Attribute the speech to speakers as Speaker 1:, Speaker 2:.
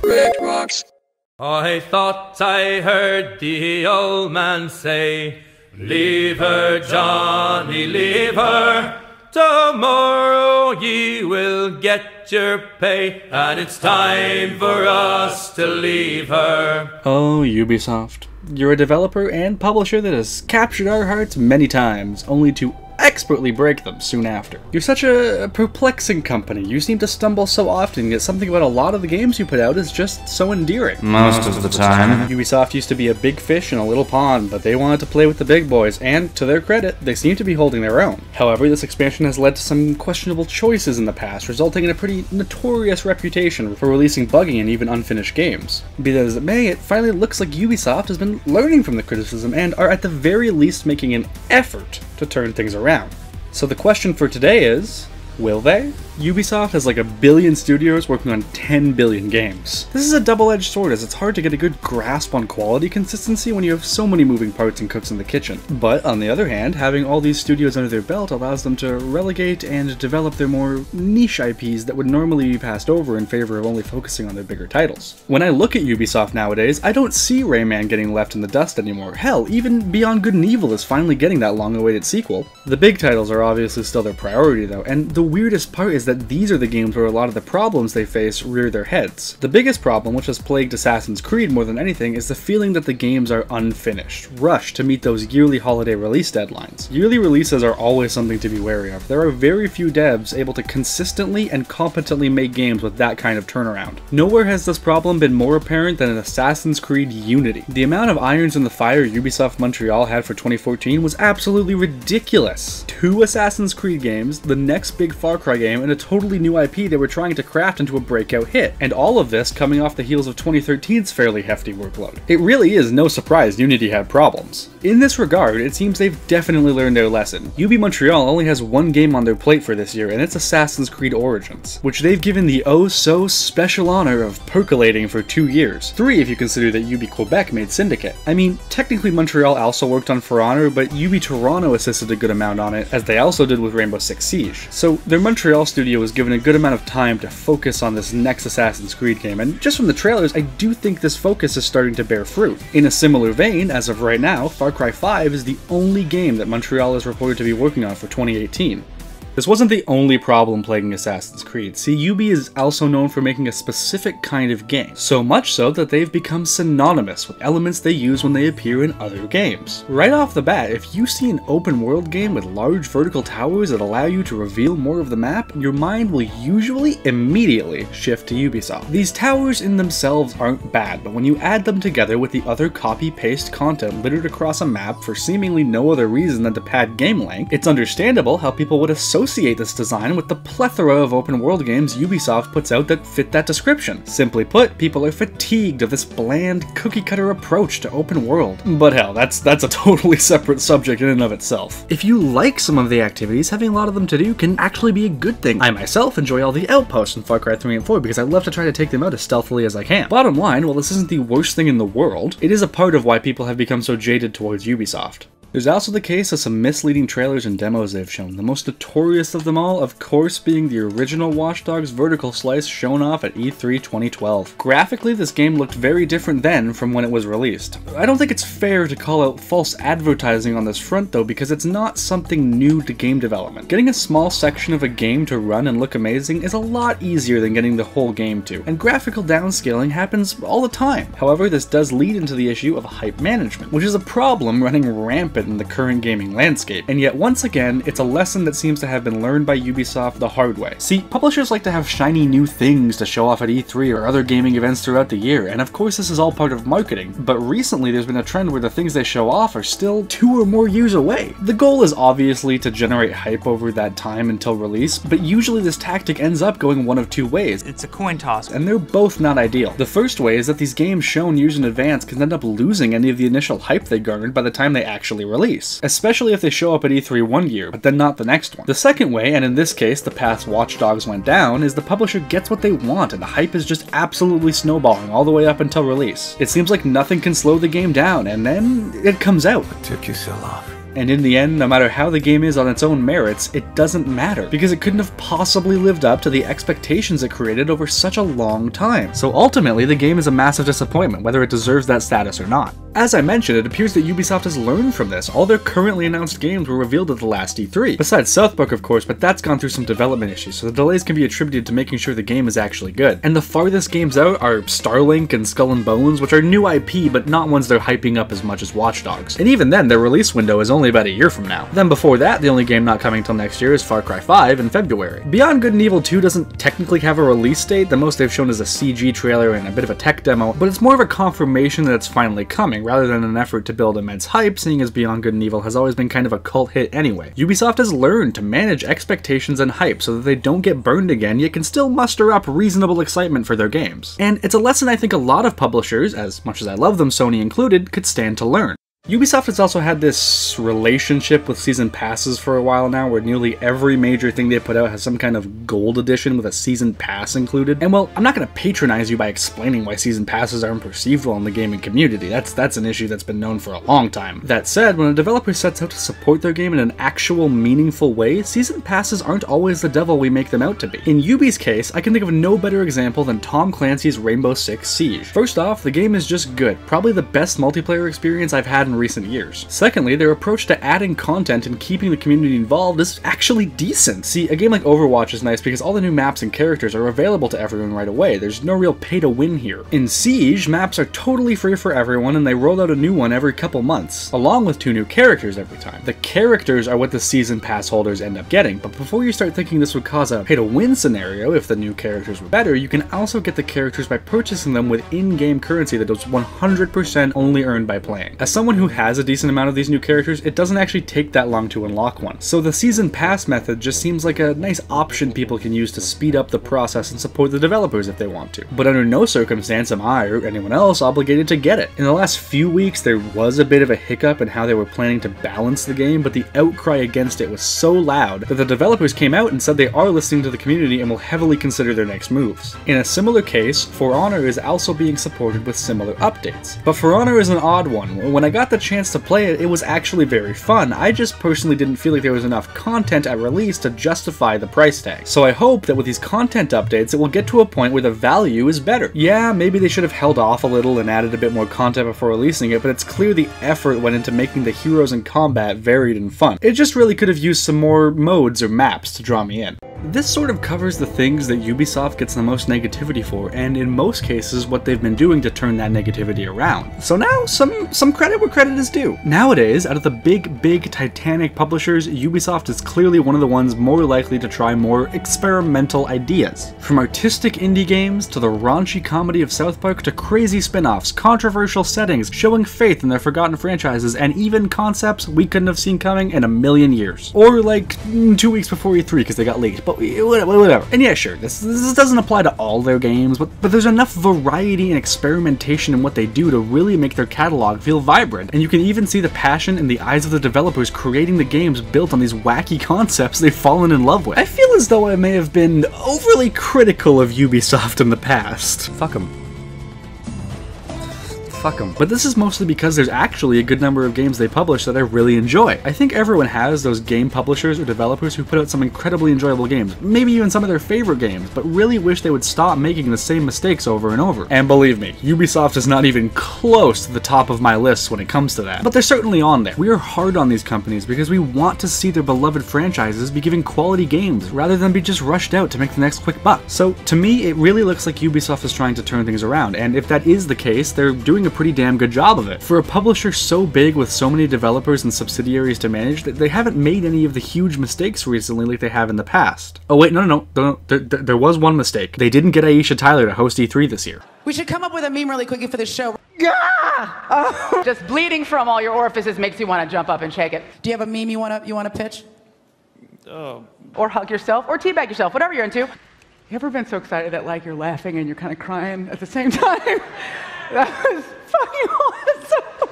Speaker 1: RACROX.
Speaker 2: I thought I heard the old man say, "Leave her, Johnny, leave her. Tomorrow ye will get your pay, and it's time for us to leave her."
Speaker 3: Oh, Ubisoft. You're a developer and publisher that has captured our hearts many times, only to expertly break them soon after. You're such a perplexing company. You seem to stumble so often, yet something about a lot of the games you put out is just so endearing.
Speaker 4: Most of the time.
Speaker 3: Ubisoft used to be a big fish in a little pond, but they wanted to play with the big boys, and to their credit, they seem to be holding their own. However, this expansion has led to some questionable choices in the past, resulting in a pretty notorious reputation for releasing buggy and even unfinished games. Be that as it may, it finally looks like Ubisoft has been learning from the criticism and are at the very least making an effort to turn things around. So the question for today is, will they? Ubisoft has like 1 billion studios working on 10 billion games. This is a double-edged sword, as it's hard to get a good grasp on quality consistency when you have so many moving parts and cooks in the kitchen. But on the other hand, having all these studios under their belt allows them to relegate and develop their more niche IPs that would normally be passed over in favor of only focusing on their bigger titles. When I look at Ubisoft nowadays, I don't see Rayman getting left in the dust anymore. Hell, even Beyond Good and Evil is finally getting that long-awaited sequel. The big titles are obviously still their priority though, and the weirdest part is that these are the games where a lot of the problems they face rear their heads. The biggest problem, which has plagued Assassin's Creed more than anything, is the feeling that the games are unfinished, rushed to meet those yearly holiday release deadlines. Yearly releases are always something to be wary of. There are very few devs able to consistently and competently make games with that kind of turnaround. Nowhere has this problem been more apparent than in Assassin's Creed Unity. The amount of irons in the fire Ubisoft Montreal had for 2014 was absolutely ridiculous. 2 Assassin's Creed games, the next big Far Cry game, and a totally new IP they were trying to craft into a breakout hit, and all of this coming off the heels of 2013's fairly hefty workload. It really is no surprise Unity had problems. In this regard, it seems they've definitely learned their lesson. UB Montreal only has 1 game on their plate for this year, and it's Assassin's Creed Origins, which they've given the oh-so-special honor of percolating for 2 years. 3 if you consider that UB Quebec made Syndicate. I mean, technically Montreal also worked on For Honor, but UB Toronto assisted a good amount on it, as they also did with Rainbow Six Siege. So their Montreal studio was given a good amount of time to focus on this next Assassin's Creed game, and just from the trailers, I do think this focus is starting to bear fruit. In a similar vein, as of right now, Far Cry 5 is the only game that Montreal is reported to be working on for 2018. This wasn't the only problem plaguing Assassin's Creed. See, UB is also known for making a specific kind of game, so much so that they've become synonymous with elements they use when they appear in other games. Right off the bat, if you see an open world game with large vertical towers that allow you to reveal more of the map, your mind will usually immediately shift to Ubisoft. These towers in themselves aren't bad, but when you add them together with the other copy-paste content littered across a map for seemingly no other reason than to pad game length, it's understandable how people would associate this design with the plethora of open world games Ubisoft puts out that fit that description. Simply put, people are fatigued of this bland, cookie-cutter approach to open world. But hell, that's a totally separate subject in and of itself. If you like some of the activities, having a lot of them to do can actually be a good thing. I myself enjoy all the outposts in Far Cry 3 and 4 because I love to try to take them out as stealthily as I can. Bottom line, while this isn't the worst thing in the world, it is a part of why people have become so jaded towards Ubisoft. There's also the case of some misleading trailers and demos they've shown, the most notorious of them all, of course, being the original Watch Dogs vertical slice shown off at E3 2012. Graphically, this game looked very different then from when it was released. I don't think it's fair to call out false advertising on this front though, because it's not something new to game development. Getting a small section of a game to run and look amazing is a lot easier than getting the whole game to, and graphical downscaling happens all the time. However, this does lead into the issue of hype management, which is a problem running rampant in the current gaming landscape, and yet once again, it's a lesson that seems to have been learned by Ubisoft the hard way. See, publishers like to have shiny new things to show off at E3 or other gaming events throughout the year, and of course this is all part of marketing, but recently there's been a trend where the things they show off are still 2 or more years away. The goal is obviously to generate hype over that time until release, but usually this tactic ends up going one of 2 ways.
Speaker 5: It's a coin toss,
Speaker 3: and they're both not ideal. The first way is that these games shown years in advance can end up losing any of the initial hype they garnered by the time they actually release, especially if they show up at E3 one year, but then not the next one. The second way, and in this case the path Watch Dogs went down, is the publisher gets what they want and the hype is just absolutely snowballing all the way up until release. It seems like nothing can slow the game down, and then it comes out.
Speaker 1: What took you so long?
Speaker 3: And in the end, no matter how the game is on its own merits, it doesn't matter, because it couldn't have possibly lived up to the expectations it created over such a long time. So ultimately, the game is a massive disappointment, whether it deserves that status or not. As I mentioned, it appears that Ubisoft has learned from this. All their currently announced games were revealed at the last E3. Besides South Park, of course, but that's gone through some development issues, so the delays can be attributed to making sure the game is actually good. And the farthest games out are Starlink and Skull and Bones, which are new IP, but not ones they're hyping up as much as Watch Dogs. And even then, their release window is only about a year from now. Then before that, the only game not coming till next year is Far Cry 5 in February. Beyond Good and Evil 2 doesn't technically have a release date. The most they've shown is a CG trailer and a bit of a tech demo, but it's more of a confirmation that it's finally coming, rather than an effort to build immense hype, seeing as Beyond Good and Evil has always been kind of a cult hit anyway. Ubisoft has learned to manage expectations and hype so that they don't get burned again, yet can still muster up reasonable excitement for their games. And it's a lesson I think a lot of publishers, as much as I love them, Sony included, could stand to learn. Ubisoft has also had this relationship with season passes for a while now, where nearly every major thing they put out has some kind of gold edition with a season pass included. And well, I'm not going to patronize you by explaining why season passes aren't perceived well in the gaming community. That's an issue that's been known for a long time. That said, when a developer sets out to support their game in an actual meaningful way, season passes aren't always the devil we make them out to be. In Ubi's case, I can think of no better example than Tom Clancy's Rainbow Six Siege. First off, the game is just good, probably the best multiplayer experience I've had in recent years. Secondly, their approach to adding content and keeping the community involved is actually decent. See, a game like Overwatch is nice because all the new maps and characters are available to everyone right away. There's no real pay to win here. In Siege, maps are totally free for everyone and they roll out a new one every couple months, along with 2 new characters every time. The characters are what the season pass holders end up getting, but before you start thinking this would cause a pay to win scenario if the new characters were better, you can also get the characters by purchasing them with in-game currency that is 100% only earned by playing. As someone who has a decent amount of these new characters, it doesn't actually take that long to unlock one. So the season pass method just seems like a nice option people can use to speed up the process and support the developers if they want to. But under no circumstance am I or anyone else obligated to get it. In the last few weeks, there was a bit of a hiccup in how they were planning to balance the game, but the outcry against it was so loud that the developers came out and said they are listening to the community and will heavily consider their next moves. In a similar case, For Honor is also being supported with similar updates. But For Honor is an odd one. When I got the chance to play it, it was actually very fun. I just personally didn't feel like there was enough content at release to justify the price tag. So I hope that with these content updates, it will get to a point where the value is better. Yeah, maybe they should have held off a little and added a bit more content before releasing it, but it's clear the effort went into making the heroes in combat varied and fun. It just really could have used some more modes or maps to draw me in. This sort of covers the things that Ubisoft gets the most negativity for, and in most cases what they've been doing to turn that negativity around. So now, some credit where credit is due. Nowadays, out of the big Titanic publishers, Ubisoft is clearly one of the ones more likely to try more experimental ideas. From artistic indie games, to the raunchy comedy of South Park, to crazy spin-offs, controversial settings, showing faith in their forgotten franchises, and even concepts we couldn't have seen coming in a million years. Or like 2 weeks before E3 because they got leaked. But whatever. And yeah, sure, this doesn't apply to all their games, but there's enough variety and experimentation in what they do to really make their catalog feel vibrant, and you can even see the passion in the eyes of the developers creating the games built on these wacky concepts they've fallen in love with. I feel as though I may have been overly critical of Ubisoft in the past. Fuck them. Fuck them. But this is mostly because there's actually a good number of games they publish that I really enjoy. I think everyone has those game publishers or developers who put out some incredibly enjoyable games, maybe even some of their favorite games, but really wish they would stop making the same mistakes over and over. And believe me, Ubisoft is not even close to the top of my list when it comes to that. But they're certainly on there. We are hard on these companies because we want to see their beloved franchises be given quality games, rather than be just rushed out to make the next quick buck. So to me, it really looks like Ubisoft is trying to turn things around, and if that is the case, they're doing a pretty damn good job of it. For a publisher so big with so many developers and subsidiaries to manage, they haven't made any of the huge mistakes recently like they have in the past. Oh wait, no. There was one mistake. They didn't get Aisha Tyler to host E3 this year.
Speaker 1: We should come up with a meme really quickly for this show.
Speaker 4: Just bleeding from all your orifices makes you want to jump up and shake it.
Speaker 1: Do you have a meme you want to pitch?
Speaker 4: Or hug yourself, or teabag yourself, whatever you're into. You ever been so excited that like you're laughing and you're kind of crying at the same time? That was fucking awesome.